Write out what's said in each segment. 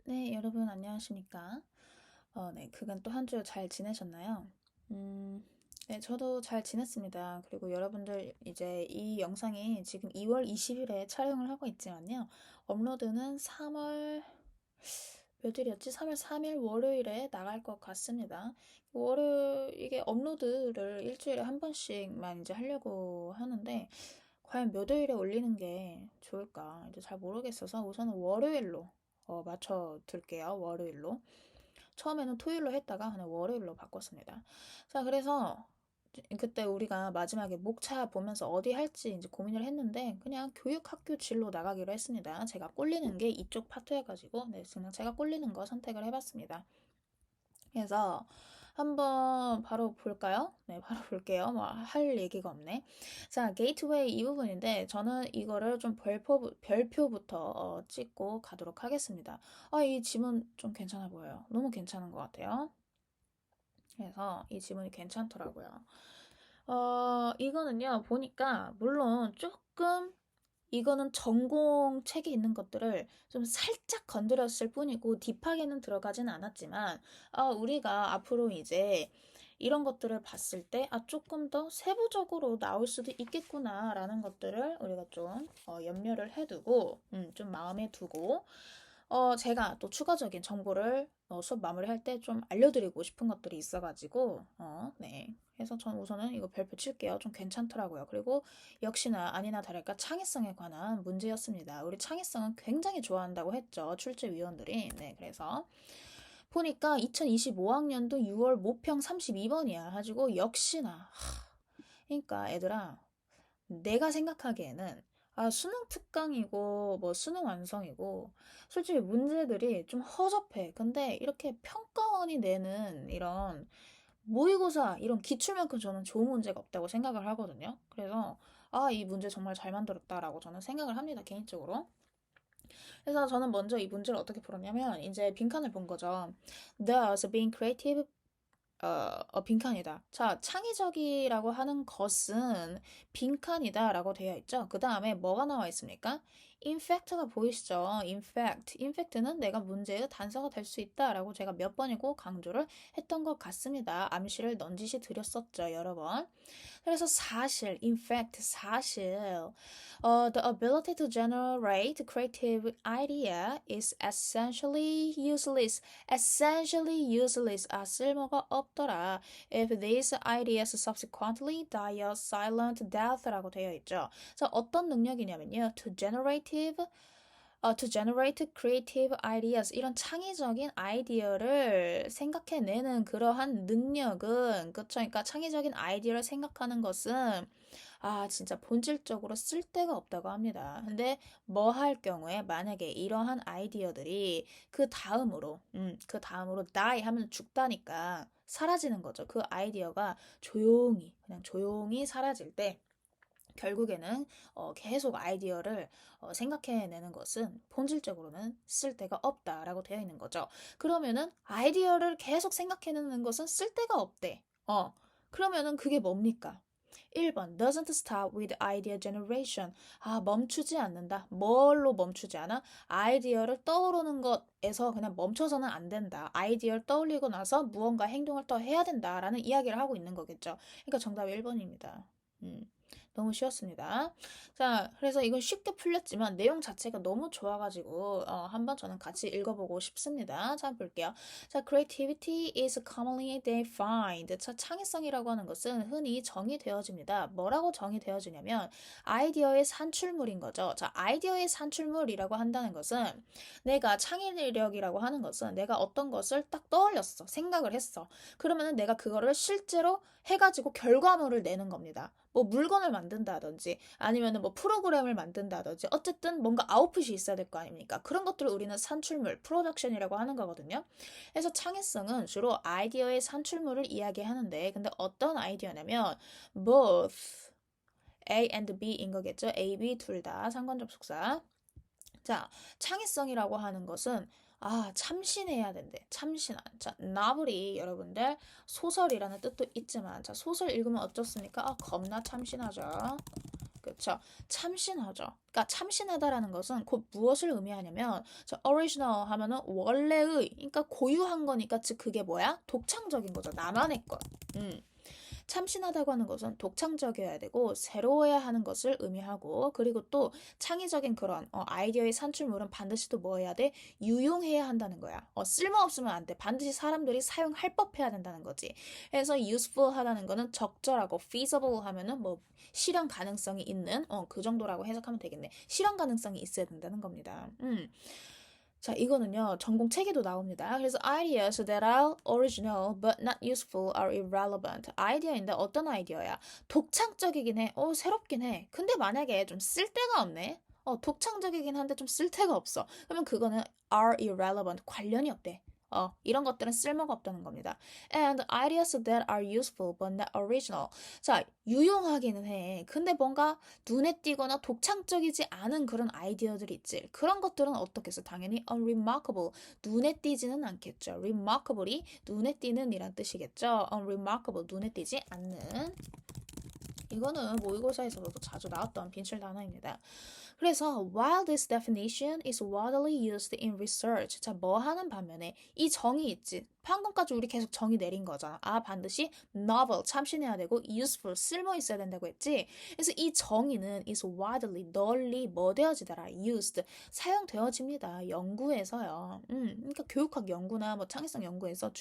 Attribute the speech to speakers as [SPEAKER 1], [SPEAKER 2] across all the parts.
[SPEAKER 1] 네, 여러분 안녕하십니까? 네, 그간 또 한 주 잘 지내셨나요? 네, 저도 잘 지냈습니다. 그리고 여러분들 이제 이 영상이 지금 2월 20일에 촬영을 하고 있지만요. 업로드는 3월 며칠이었지? 3월 3일 월요일에 나갈 것 같습니다. 이게 업로드를 일주일에 한 번씩만 이제 하려고 하는데, 과연 몇 요일에 올리는 게 좋을까? 이제 잘 모르겠어서 우선은 월요일로 맞춰둘게요. 월요일로. 처음에는 토요일로 했다가 그냥 월요일로 바꿨습니다. 자, 그래서 그때 우리가 마지막에 목차 보면서 어디 할지 이제 고민을 했는데 그냥 교육학교 진로 나가기로 했습니다. 제가 꼴리는 게 이쪽 파트여가지고 네, 그냥 제가 꼴리는 거 선택을 해봤습니다. 그래서 한번 바로 볼까요? 네, 바로 볼게요. 뭐 할 얘기가 없네. 자, 게이트웨이 이 부분인데 저는 이거를 좀 별표부터 찍고 가도록 하겠습니다. 이 지문 좀 괜찮아 보여요. 너무 괜찮은 것 같아요. 그래서 이 지문이 괜찮더라고요. 이거는요, 보니까 물론 조금 이거는 전공 책에 있는 것들을 좀 살짝 건드렸을 뿐이고 딥하게는 들어가진 않았지만 우리가 앞으로 이제 이런 것들을 봤을 때 조금 더 세부적으로 나올 수도 있겠구나라는 것들을 우리가 좀 염려를 해두고 좀 마음에 두고 제가 또 추가적인 정보를 수업 마무리할 때 좀 알려드리고 싶은 것들이 있어가지고 네. 그래서 전 우선은 이거 별표 칠게요. 좀 괜찮더라고요. 그리고 역시나 아니나 다를까 창의성에 관한 문제였습니다. 우리 창의성은 굉장히 좋아한다고 했죠. 출제위원들이. 네, 그래서 보니까 2025학년도 6월 모평 32번이야. 가지고 역시나 그러니까 애들아 내가 생각하기에는 수능 특강이고 뭐 수능 완성이고 솔직히 문제들이 좀 허접해. 근데 이렇게 평가원이 내는 이런 모의고사 이런 기출만큼 저는 좋은 문제가 없다고 생각을 하거든요. 그래서 이 문제 정말 잘 만들었다라고 저는 생각을 합니다, 개인적으로. 그래서 저는 먼저 이 문제를 어떻게 풀었냐면 이제 빈칸을 본 거죠. Thus, being creative 빈칸이다. 자, 창의적이라고 하는 것은 빈칸이다라고 되어 있죠. 그 다음에 뭐가 나와 있습니까? In fact가 보이시죠? In fact. In fact는 내가 문제의 단서가 될 수 있다라고 제가 몇 번이고 강조를 했던 것 같습니다. 암시를 넌지시 드렸었죠, 여러 번. 그래서 사실, in fact, 사실, the ability to generate creative idea is essentially useless. essentially useless. 쓸모가 없더라. If these ideas subsequently die a silent death라고 되어 있죠. 자, 어떤 능력이냐면요. to generate creative ideas. 이런 창의적인 아이디어를 생각해내는 그러한 능력은, 그쵸? 그러니까 창의적인 아이디어를 생각하는 것은 진짜 본질적으로 쓸데가 없다고 합니다. 근데 뭐 할 경우에 만약에 이러한 아이디어들이 그 다음으로 die 하면 죽다니까 사라지는 거죠. 그 아이디어가 그냥 조용히 사라질 때 결국에는 계속 아이디어를 생각해내는 것은 본질적으로는 쓸데가 없다라고 되어 있는 거죠. 그러면은 아이디어를 계속 생각해내는 것은 쓸데가 없대. 그러면은 그게 뭡니까? 1번 doesn't stop with idea generation. 멈추지 않는다. 뭘로 멈추지 않아? 아이디어를 떠오르는 것에서 그냥 멈춰서는 안 된다. 아이디어를 떠올리고 나서 무언가 행동을 더 해야 된다라는 이야기를 하고 있는 거겠죠. 그러니까 정답이 1번입니다. 너무 쉬웠습니다. 자, 그래서 이건 쉽게 풀렸지만 내용 자체가 너무 좋아가지고 한번 저는 같이 읽어보고 싶습니다. 자, 볼게요. 자, creativity is commonly defined. 자, 창의성이라고 하는 것은 흔히 정의되어집니다. 뭐라고 정의되어지냐면 아이디어의 산출물인 거죠. 자, 아이디어의 산출물이라고 한다는 것은 내가 창의력이라고 하는 것은 내가 어떤 것을 딱 떠올렸어. 생각을 했어. 그러면은 내가 그거를 실제로 해가지고 결과물을 내는 겁니다. 뭐 물건을 만든다든지 아니면은 뭐 프로그램을 만든다든지 어쨌든 뭔가 아웃풋이 있어야 될 거 아닙니까? 그런 것들을 우리는 산출물, 프로덕션이라고 하는 거거든요. 그래서 창의성은 주로 아이디어의 산출물을 이야기하는데 근데 어떤 아이디어냐면 both A and B인 거겠죠. A, B 둘 다 상관접속사. 자, 창의성이라고 하는 것은 참신해야 된대. 참신한. 자, 나블이 여러분들 소설이라는 뜻도 있지만 자, 소설 읽으면 어떻습니까? 겁나 참신하죠. 그쵸? 참신하죠. 그러니까 참신하다라는 것은 곧 무엇을 의미하냐면 저 original 하면은 원래의 그러니까 고유한 거니까 즉 그게 뭐야? 독창적인 거죠. 나만의 것. 음. 참신하다고 하는 것은 독창적이어야 되고 새로워야 하는 것을 의미하고 그리고 또 창의적인 그런 아이디어의 산출물은 반드시 또 뭐 해야 돼? 유용해야 한다는 거야. 쓸모없으면 안 돼. 반드시 사람들이 사용할 법해야 된다는 거지. 그래서 useful 하다는 거는 적절하고 feasible 하면은 뭐 실현 가능성이 있는 그 정도라고 해석하면 되겠네. 실현 가능성이 있어야 된다는 겁니다. 자, 이거는요, 전공 책에도 나옵니다. 그래서 ideas that are original but not useful are irrelevant. 아이디어인데 어떤 아이디어야? 독창적이긴 해. 새롭긴 해. 근데 만약에 좀 쓸데가 없네? 독창적이긴 한데 좀 쓸데가 없어. 그러면 그거는 are irrelevant. 관련이 없대. 이런 것들은 쓸모가 없다는 겁니다. And ideas that are useful but not original. 자, 유용하기는 해. 근데 뭔가 눈에 띄거나 독창적이지 않은 그런 아이디어들이 있지. 그런 것들은 어떻겠어? 당연히 unremarkable. 눈에 띄지는 않겠죠. remarkable이 눈에 띄는 이란 뜻이겠죠. unremarkable. 눈에 띄지 않는. 이거는 모의고사에서도 자주 나왔던 빈출 단어입니다. 그래서 while this definition is widely used in research, 자, 뭐 하는 반면에 이 정의 있지. 방금까지 우리 계속 정의 내린 거잖아. 반드시 novel, 참신해야 되고 useful, 쓸모 있어야 된다고 했지. 그래서 이 정의는 is widely, 널리 뭐 되어지더라, used, 사용되어집니다. 연구에서요. 그러니까 교육학 연구나 뭐 창의성 연구에서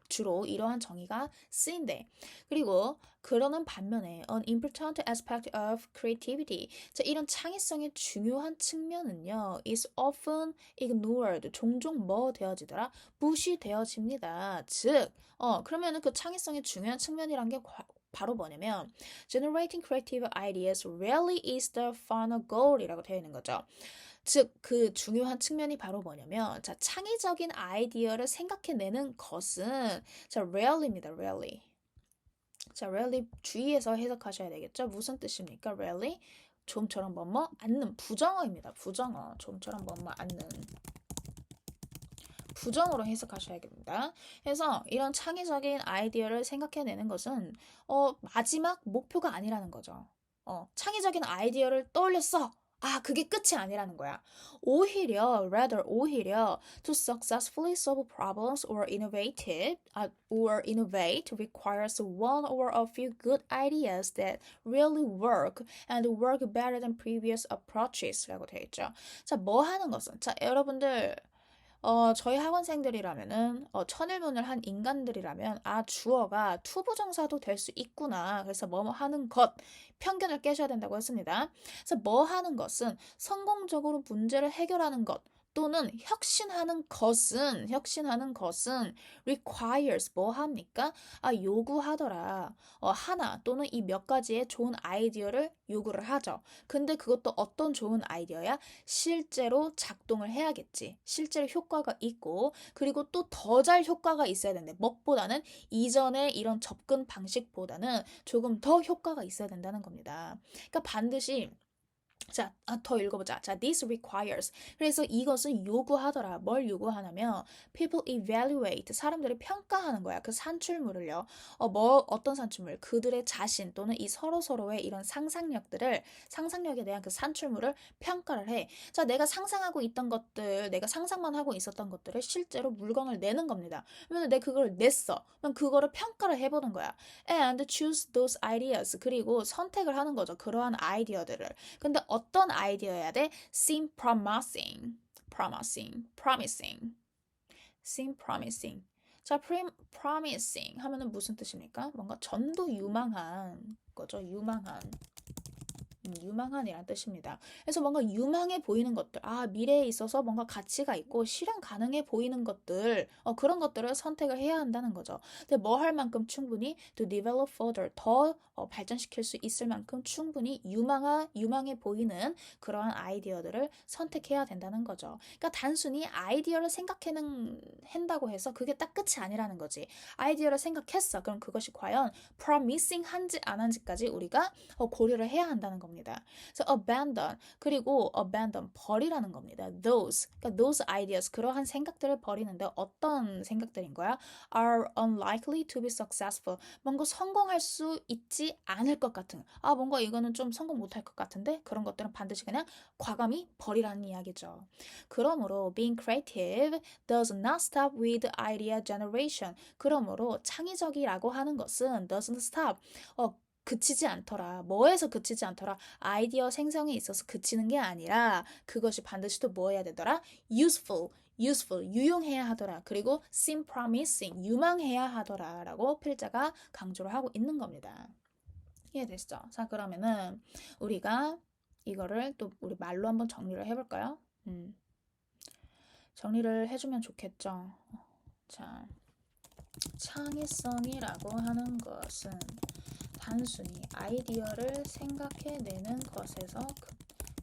[SPEAKER 1] 주로 이러한 정의가 쓰인대. 그리고 그러는 반면에 an important aspect of creativity, 자, 이런 창의성의 중요한 측면은요, is often ignored, 종종 뭐 되어지더라? 무시되어집니다. 즉, 그러면은 그 창의성의 중요한 측면이란 게 바로 뭐냐면 generating creative ideas rarely is the final goal이라고 되어 있는 거죠. 즉, 그 중요한 측면이 바로 뭐냐면 자, 창의적인 아이디어를 생각해내는 것은 자, rarely입니다. rarely. 자, rarely 주의해서 해석하셔야 되겠죠? 무슨 뜻입니까? rarely 좀처럼 뭐뭐 않는 부정어입니다. 부정어. 좀처럼 뭐뭐 않는. 부정으로 해석하셔야됩니다. 그래서 이런 창의적인 아이디어를 생각해내는 것은 마지막 목표가 아니라는 거죠. 창의적인 아이디어를 떠올렸어. 그게 끝이 아니라는 거야. 오히려 to successfully solve problems or innovate requires one or a few good ideas that really work and work better than previous approaches라고 되어 있죠. 자, 뭐 하는 것은? 자, 여러분들 저희 학원생들이라면은, 천일문을 한 인간들이라면, 주어가 투부정사도 될 수 있구나. 그래서 뭐 하는 것, 편견을 깨셔야 된다고 했습니다. 그래서 뭐 하는 것은 성공적으로 문제를 해결하는 것, 또는 혁신하는 것은 requires 뭐 합니까? 요구하더라. 하나 또는 이 몇 가지의 좋은 아이디어를 요구를 하죠. 근데 그것도 어떤 좋은 아이디어야? 실제로 작동을 해야겠지. 실제로 효과가 있고, 그리고 또 더 잘 효과가 있어야 되는데, 무엇보다는 이전의 이런 접근 방식보다는 조금 더 효과가 있어야 된다는 겁니다. 그러니까 반드시 자, 더 읽어보자. 자, this requires. 그래서 이것은 요구하더라. 뭘 요구하냐면, people evaluate. 사람들이 평가하는 거야. 그 산출물을요. 어떤 산출물? 그들의 자신 또는 이 서로서로의 이런 상상력에 대한 그 산출물을 평가를 해. 자, 내가 상상하고 있던 것들, 내가 상상만 하고 있었던 것들을 실제로 물건을 내는 겁니다. 그러면 내가 그걸 냈어. 그럼 그거를 평가를 해보는 거야. And choose those ideas. 그리고 선택을 하는 거죠. 그러한 아이디어들을. 근데 어떤 아이디어여야 돼? seem promising. seem promising. 자, promising 하면은 무슨 뜻입니까? 뭔가 전도 유망한 거죠. 유망한이란 뜻입니다. 그래서 뭔가 유망해 보이는 것들, 미래에 있어서 뭔가 가치가 있고 실현 가능해 보이는 것들, 그런 것들을 선택을 해야 한다는 거죠. 근데 뭐 할 만큼 충분히 to develop further, 더 발전시킬 수 있을 만큼 충분히 유망해 보이는 그러한 아이디어들을 선택해야 된다는 거죠. 그러니까 단순히 아이디어를 생각한다고 해서 그게 딱 끝이 아니라는 거지. 아이디어를 생각했어. 그럼 그것이 과연 promising 한지 안 한지까지 우리가 고려를 해야 한다는 겁니다. 겁니다. 그래서 abandon 그리고 abandon 버리라는 겁니다. 그러니까 those ideas 그러한 생각들을 버리는데 어떤 생각들인 거야? are unlikely to be successful 뭔가 성공할 수 있지 않을 것 같은 뭔가 이거는 좀 성공 못할 것 같은데 그런 것들은 반드시 그냥 과감히 버리라는 이야기죠. 그러므로 being creative does not stop with idea generation. 그러므로 창의적이라고 하는 것은 doesn't stop. 그치지 않더라. 뭐에서 그치지 않더라. 아이디어 생성에 있어서 그치는 게 아니라 그것이 반드시 또 뭐 해야 되더라? useful, 유용해야 하더라. 그리고 seem promising, 유망해야 하더라. 라고 필자가 강조를 하고 있는 겁니다. 이해되시죠? 자, 그러면은 우리가 이거를 또 우리 말로 한번 정리를 해볼까요? 정리를 해주면 좋겠죠. 자, 창의성이라고 하는 것은 단순히 아이디어를 생각해내는 것에서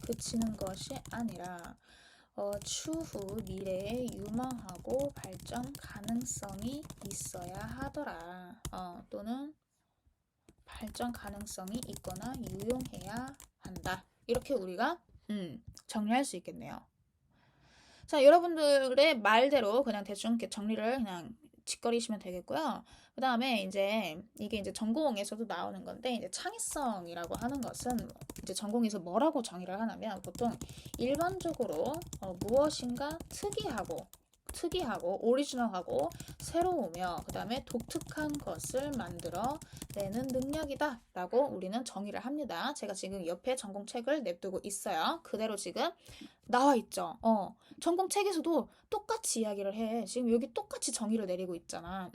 [SPEAKER 1] 그치는 것이 아니라 추후 미래에 유망하고 발전 가능성이 있어야 하더라. 또는 발전 가능성이 있거나 유용해야 한다. 이렇게 우리가 정리할 수 있겠네요. 자, 여러분들의 말대로 그냥 대충 이렇게 정리를 그냥 짓거리시면 되겠고요. 그 다음에 이게 이제 전공에서도 나오는 건데, 이제 창의성이라고 하는 것은 이제 전공에서 뭐라고 정의를 하냐면, 보통 일반적으로 무엇인가 특이하고 오리지널하고 새로우며 그 다음에 독특한 것을 만들어 내는 능력이다 라고 우리는 정의를 합니다. 제가 지금 옆에 전공책을 냅두고 있어요. 그대로 지금 나와 있죠. 전공책에서도 똑같이 이야기를 해. 지금 여기 똑같이 정의를 내리고 있잖아.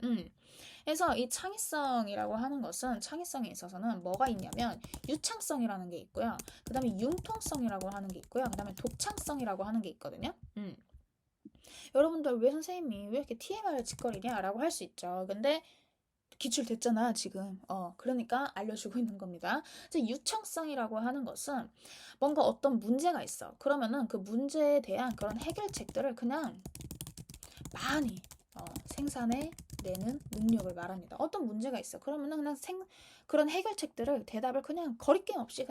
[SPEAKER 1] 그래서 이 창의성이라고 하는 것은 창의성에 있어서는 뭐가 있냐면 유창성이라는 게 있고요. 그 다음에 융통성이라고 하는 게 있고요. 그 다음에 독창성이라고 하는 게 있거든요. 여러분들 왜 선생님이 왜 이렇게 TMI를 짓거리냐 라고 할 수 있죠. 근데 기출됐잖아 지금. 그러니까 알려주고 있는 겁니다. 이제 유창성이라고 하는 것은 뭔가 어떤 문제가 있어. 그러면은 그 문제에 대한 그런 해결책들을 그냥 많이 생산해 내는 능력을 말합니다. 어떤 문제가 있어. 그러면은 그냥 그런 해결책들을 대답을 그냥 거리낌 없이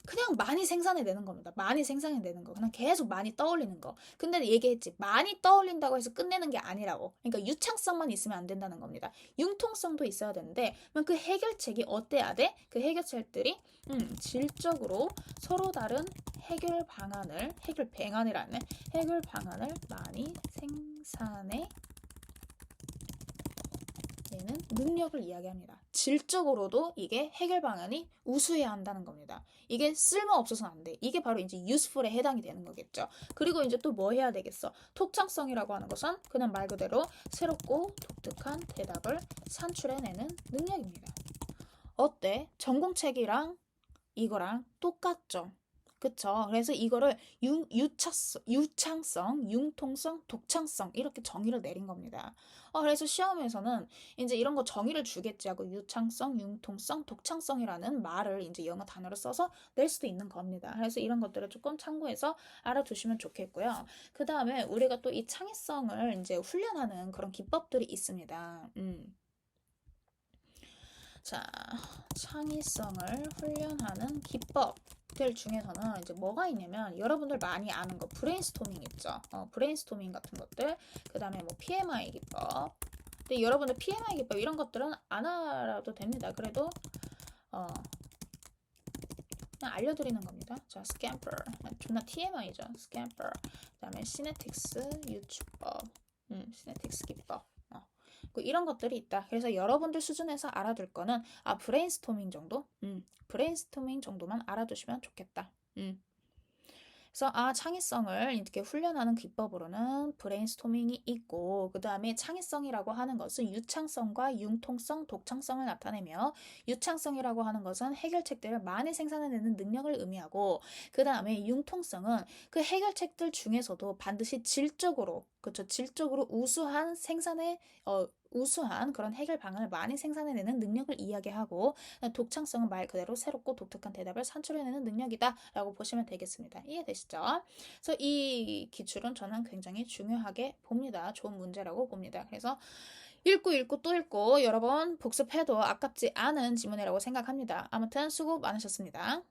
[SPEAKER 1] 그냥 많이 생산해내는 겁니다. 많이 생산해내는 거. 그냥 계속 많이 떠올리는 거. 근데 얘기했지. 많이 떠올린다고 해서 끝내는 게 아니라고. 그러니까 유창성만 있으면 안 된다는 겁니다. 융통성도 있어야 되는데 그 해결책이 어때야 돼? 그 해결책들이 질적으로 서로 다른 해결 방안을 많이 생산해 내는 능력을 이야기합니다. 질적으로도 이게 해결 방안이 우수해야 한다는 겁니다. 이게 쓸모없어서는 안 돼. 이게 바로 이제 useful에 해당이 되는 거겠죠. 그리고 이제 또 뭐 해야 되겠어? 독창성이라고 하는 것은 그냥 말 그대로 새롭고 독특한 대답을 산출해내는 능력입니다. 어때? 전공책이랑 이거랑 똑같죠? 그쵸? 그래서 이거를 유창성, 융통성, 독창성 이렇게 정의를 내린 겁니다. 그래서 시험에서는 이제 이런 거 정의를 주겠지 하고 유창성, 융통성, 독창성이라는 말을 이제 영어 단어를 써서 낼 수도 있는 겁니다. 그래서 이런 것들을 조금 참고해서 알아두시면 좋겠고요. 그 다음에 우리가 또 이 창의성을 이제 훈련하는 그런 기법들이 있습니다. 자, 창의성을 훈련하는 기법들 중에서는 이제 뭐가 있냐면 여러분들 많이 아는 거 브레인스토밍 있죠. 브레인스토밍 같은 것들. 그 다음에 뭐 PMI 기법. 근데 여러분들 PMI 기법 이런 것들은 안 알아도 됩니다. 그래도 그냥 알려드리는 겁니다. 자, 스캠퍼. 존나 TMI죠. 스캠퍼. 그 다음에 시네틱스 유추법. 시네틱스 기법. 이런 것들이 있다. 그래서 여러분들 수준에서 알아둘 거는 브레인스토밍 정도? 브레인스토밍 정도만 알아두시면 좋겠다. 그래서 창의성을 이렇게 훈련하는 기법으로는 브레인스토밍이 있고 그 다음에 창의성이라고 하는 것은 유창성과 융통성, 독창성을 나타내며 유창성이라고 하는 것은 해결책들을 많이 생산해내는 능력을 의미하고 그 다음에 융통성은 그 해결책들 중에서도 반드시 질적으로 우수한 우수한 그런 해결 방안을 많이 생산해내는 능력을 이야기하고 독창성은 말 그대로 새롭고 독특한 대답을 산출해내는 능력이다 라고 보시면 되겠습니다. 이해되시죠? 그래서 이 기출은 저는 굉장히 중요하게 봅니다. 좋은 문제라고 봅니다. 그래서 읽고 또 읽고 여러 번 복습해도 아깝지 않은 지문이라고 생각합니다. 아무튼 수고 많으셨습니다.